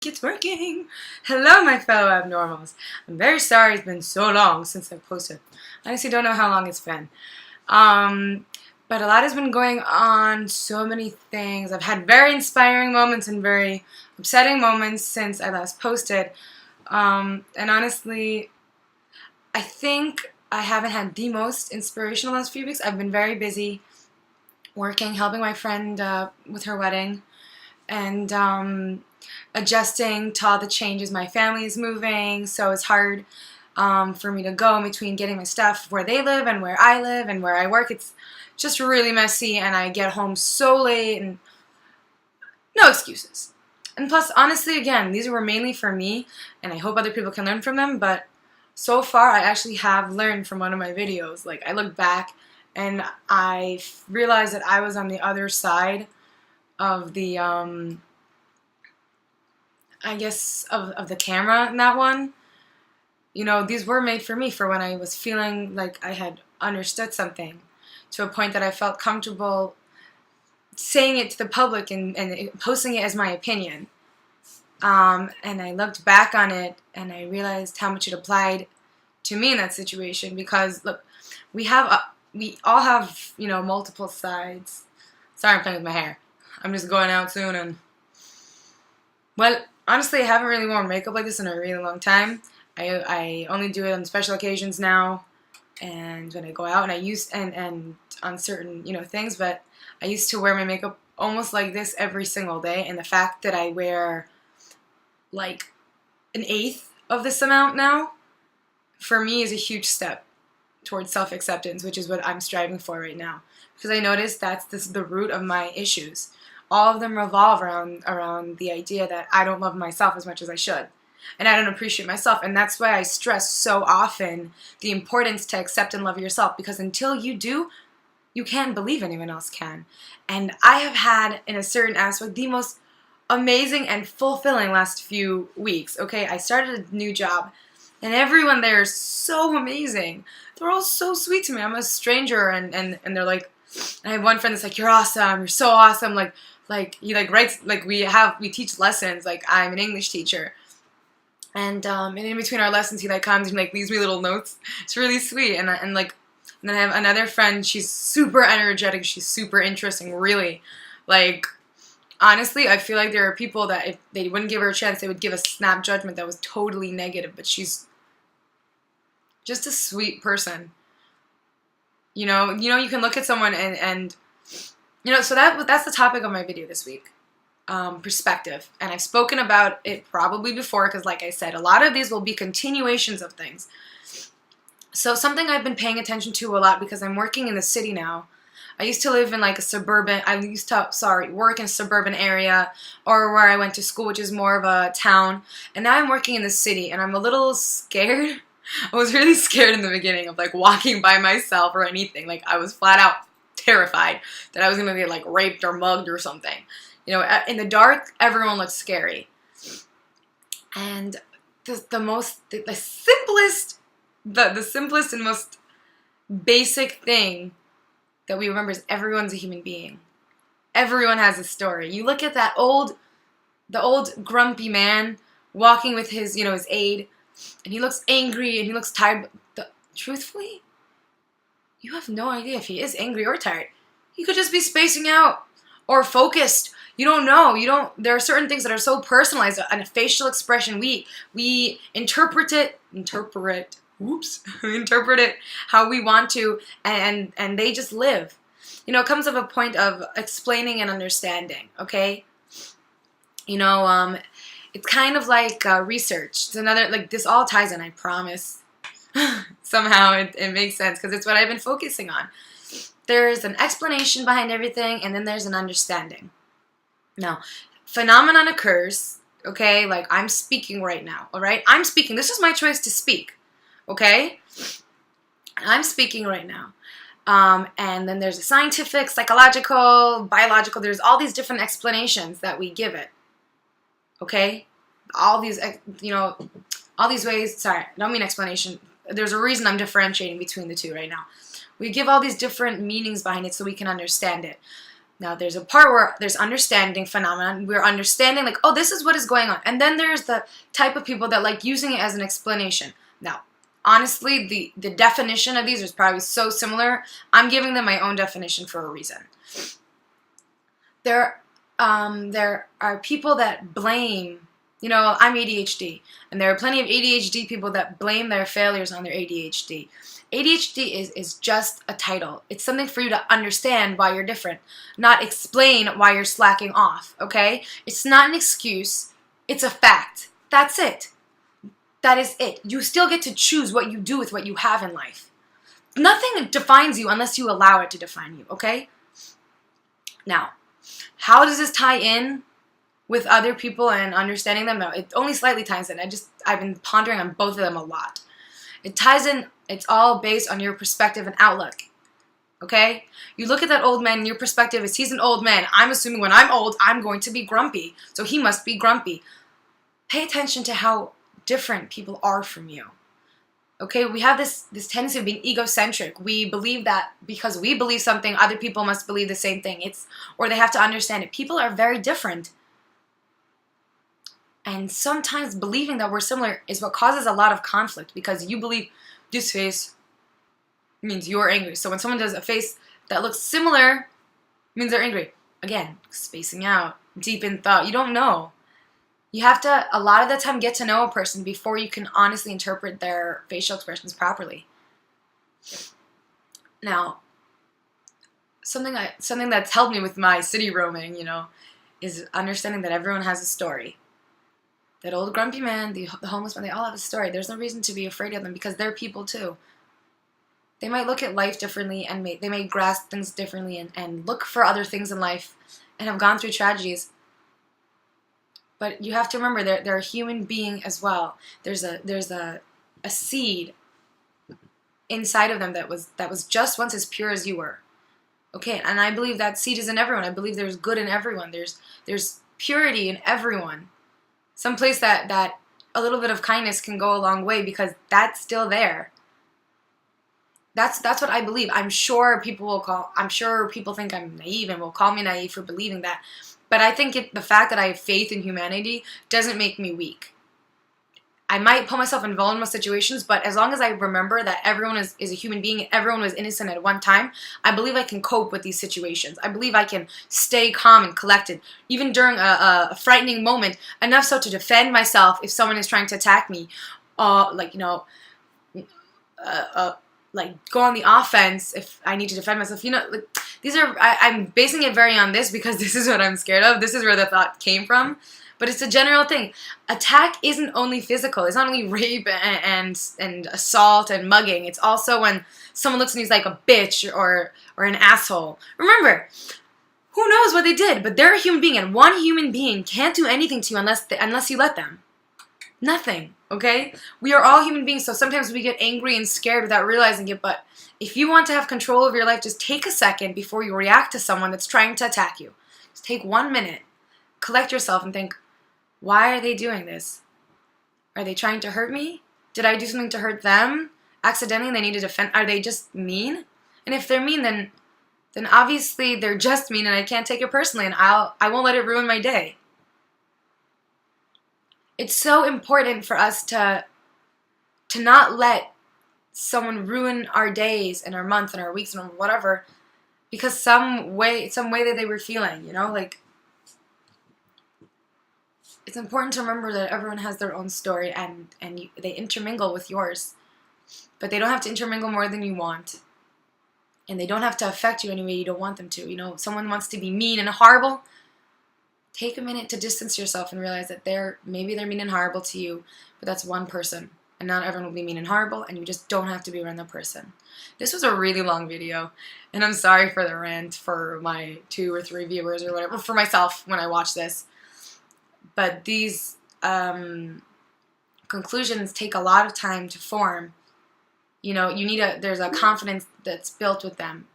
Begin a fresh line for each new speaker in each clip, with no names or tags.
It's working. Hello, my fellow abnormals. I'm very sorry it's been so long since I've posted. I honestly don't know how long it's been. But a lot has been going on, so many things. I've had very inspiring moments and very upsetting moments since I last posted. And honestly, I think I haven't had the most inspirational last few weeks. I've been very busy working, helping my friend with her wedding, and adjusting to all the changes. My family's moving, so it's hard for me to go in between getting my stuff where they live and where I live and where I work. It's just really messy, and I get home so late, and no excuses. And plus, honestly, again, these were mainly for me, and I hope other people can learn from them, but so far I actually have learned from one of my videos. Like, I look back and I realized that I was on the other side of the, I guess, of the camera in that one. You know, these were made for me, for when I was feeling like I had understood something to a point that I felt comfortable saying it to the public and posting it as my opinion. And I looked back on it and I realized how much it applied to me in that situation, because look, we all have, you know, multiple sides. Sorry, I'm playing with my hair. I'm just going out soon, and well, honestly, I haven't really worn makeup like this in a really long time. I only do it on special occasions now, and when I go out, and I use and on certain, you know, things, but I used to wear my makeup almost like this every single day, and the fact that I wear like an eighth of this amount now, for me, is a huge step towards self-acceptance, which is what I'm striving for right now, because I noticed that's the root of my issues. All of them revolve around the idea that I don't love myself as much as I should, and I don't appreciate myself, and that's why I stress so often the importance to accept and love yourself, because until you do, you can't believe anyone else can. And I have had, in a certain aspect, the most amazing and fulfilling last few weeks. Okay, I started a new job, and everyone there is so amazing. They're all so sweet to me. I'm a stranger, and they're like, I have one friend that's like, "You're awesome. You're so awesome." Like he like writes, like we teach lessons. Like, I'm an English teacher, and in between our lessons, he like comes and like leaves me little notes. It's really sweet, and then I have another friend. She's super energetic. She's super interesting. Really, like, honestly, I feel like there are people that if they wouldn't give her a chance, they would give a snap judgment that was totally negative. But she's just a sweet person. You know, you can look at someone and you know, so that's the topic of my video this week. Perspective. And I've spoken about it probably before, because like I said, a lot of these will be continuations of things. So something I've been paying attention to a lot, because I'm working in the city now. I used to live in like work in a suburban area, or where I went to school, which is more of a town. And now I'm working in the city, and I'm a little scared. I was really scared in the beginning of like walking by myself or anything. Like, I was flat out terrified that I was gonna get like raped or mugged or something. You know, in the dark, everyone looks scary. And the simplest and most basic thing that we remember is everyone's a human being. Everyone has a story. You look at the old grumpy man walking with his, you know, his aide, and he looks angry and he looks tired. But truthfully, you have no idea if he is angry or tired. He could just be spacing out or focused. You don't know. There are certain things that are so personalized. And a facial expression, we interpret it how we want to, and they just live. You know, it comes to a point of explaining and understanding, okay? You know, it's kind of like research. It's another, like, this all ties in, I promise. Somehow it makes sense, because it's what I've been focusing on. There's an explanation behind everything, and then there's an understanding. Now, phenomenon occurs, okay? Like, I'm speaking right now, all right? I'm speaking. This is my choice to speak, okay? I'm speaking right now. And then there's a scientific, psychological, biological, there's all these different explanations that we give it, okay? All these, you know, all these ways, sorry, I don't mean explanation. There's a reason I'm differentiating between the two right now. We give all these different meanings behind it so we can understand it. Now, there's a part where there's understanding phenomenon. We're understanding, like, oh, this is what is going on. And then there's the type of people that like using it as an explanation. Now, honestly, the definition of these is probably so similar. I'm giving them my own definition for a reason. There are people that blame, I'm ADHD, and there are plenty of ADHD people that blame their failures on their ADHD. ADHD is just a title. It's something for you to understand why you're different, not explain why you're slacking off, okay? It's not an excuse. It's a fact. That's it. That is it. You still get to choose what you do with what you have in life. Nothing defines you unless you allow it to define you, okay? Now, how does this tie in with other people and understanding them? No, it only slightly ties in. I've been pondering on both of them a lot. It ties in, it's all based on your perspective and outlook. Okay? You look at that old man, and your perspective is he's an old man. I'm assuming when I'm old, I'm going to be grumpy. So he must be grumpy. Pay attention to how different people are from you. Okay? We have this tendency of being egocentric. We believe that because we believe something, other people must believe the same thing. Or they have to understand it. People are very different. And sometimes believing that we're similar is what causes a lot of conflict, because you believe this face means you're angry. So when someone does a face that looks similar, means they're angry. Again, spacing out, deep in thought. You don't know. You have to, a lot of the time, get to know a person before you can honestly interpret their facial expressions properly. Now, something that's helped me with my city roaming, is understanding that everyone has a story. That old grumpy man, the homeless man, they all have a story. There's no reason to be afraid of them because they're people too. They might look at life differently, and they may grasp things differently and look for other things in life and have gone through tragedies. But you have to remember they're a human being as well. There's a seed inside of them that was just once as pure as you were. Okay, and I believe that seed is in everyone. I believe there's good in everyone. There's purity in everyone. Someplace that a little bit of kindness can go a long way, because that's still there. That's what I believe. I'm sure people think I'm naive and will call me naive for believing that. But I think the fact that I have faith in humanity doesn't make me weak. I might put myself in vulnerable situations, but as long as I remember that everyone is a human being and everyone was innocent at one time, I believe I can cope with these situations. I believe I can stay calm and collected, even during a frightening moment, enough so to defend myself if someone is trying to attack me. Like go on the offense if I need to defend myself. I'm basing it very on this because this is what I'm scared of. This is where the thought came from. But it's a general thing. Attack isn't only physical. It's not only rape and assault and mugging. It's also when someone looks at you like a bitch or an asshole. Remember, who knows what they did, but they're a human being, and one human being can't do anything to you unless you let them. Nothing, okay? We are all human beings, so sometimes we get angry and scared without realizing it, but if you want to have control of your life, just take a second before you react to someone that's trying to attack you. Just take 1 minute, collect yourself, and think, why are they doing this? Are they trying to hurt me? Did I do something to hurt them? Accidentally, they need to defend. Are they just mean? And if they're mean, then obviously they're just mean, and I can't take it personally, and I won't let it ruin my day. It's so important for us to not let someone ruin our days and our months and our weeks and whatever, because some way that they were feeling, it's important to remember that everyone has their own story and they intermingle with yours. But they don't have to intermingle more than you want. And they don't have to affect you any way you don't want them to. Someone wants to be mean and horrible. Take a minute to distance yourself and realize that maybe they're mean and horrible to you, but that's one person. And not everyone will be mean and horrible, and you just don't have to be around that person. This was a really long video, and I'm sorry for the rant for my 2 or 3 viewers or whatever, for myself when I watch this. But these conclusions take a lot of time to form. There's a confidence that's built with them,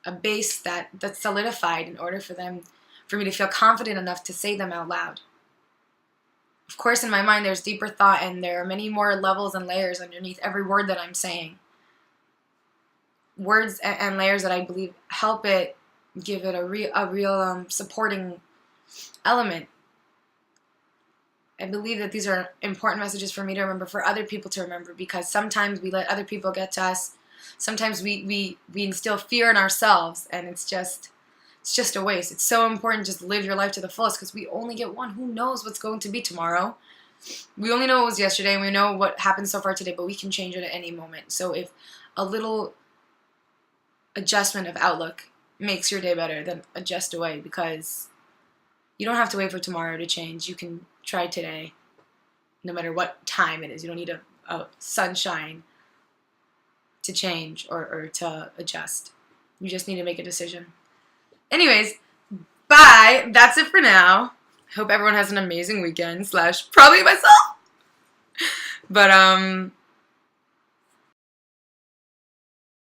a base that's solidified in order for me to feel confident enough to say them out loud. Of course, in my mind, there's deeper thought, and there are many more levels and layers underneath every word that I'm saying. Words and layers that I believe help it give it a real supporting element. I believe that these are important messages for me to remember, for other people to remember, because sometimes we let other people get to us. Sometimes we instill fear in ourselves, and it's just a waste. It's so important just to live your life to the fullest, because we only get one. Who knows what's going to be tomorrow? We only know what was yesterday, and we know what happened so far today, but we can change it at any moment. So if a little adjustment of outlook makes your day better, then adjust away, because you don't have to wait for tomorrow to change. You can try today, no matter what time it is. You don't need a sunshine to change or to adjust. You just need to make a decision. Anyways, bye. That's it for now. I hope everyone has an amazing weekend / probably myself. But